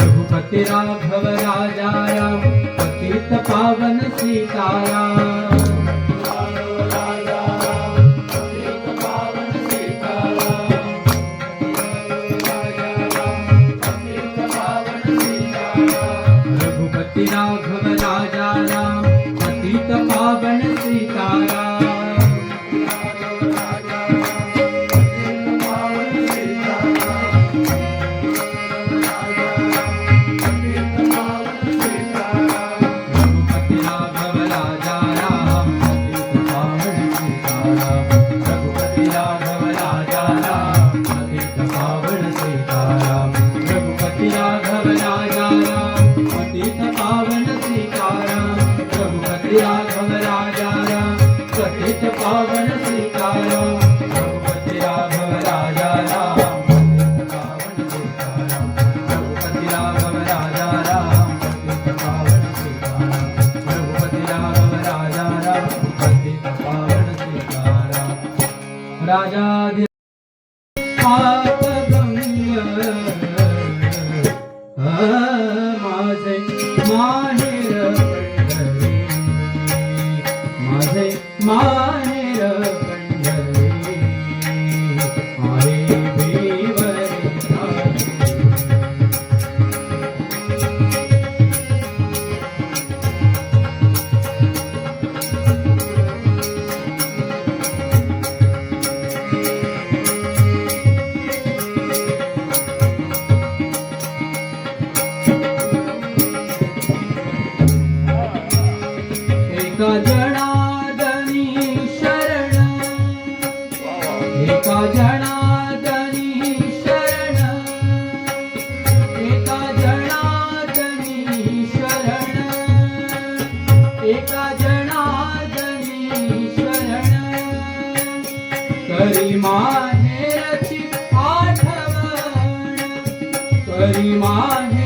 रघुपति राघव राजा राम पतित पावन सीताराम। रघुपति राघव राजा राम पतित पावन सीताराम। राघव राजा राम पतित पावन सीताराम। रघुपति राघव राजा राम पतित पावन सीताराम। रघुपति राघव राजा राम पतित पावन सीताराम। राजा माझे माहेर माझे माहेर पंढरी आहे देवरे। एका जनार्दनी शरण एका जनार्दनी शरण एका जनार्दनी शरण एका जनार्दनी शरण। करी माहेरची आठवण करी माहेर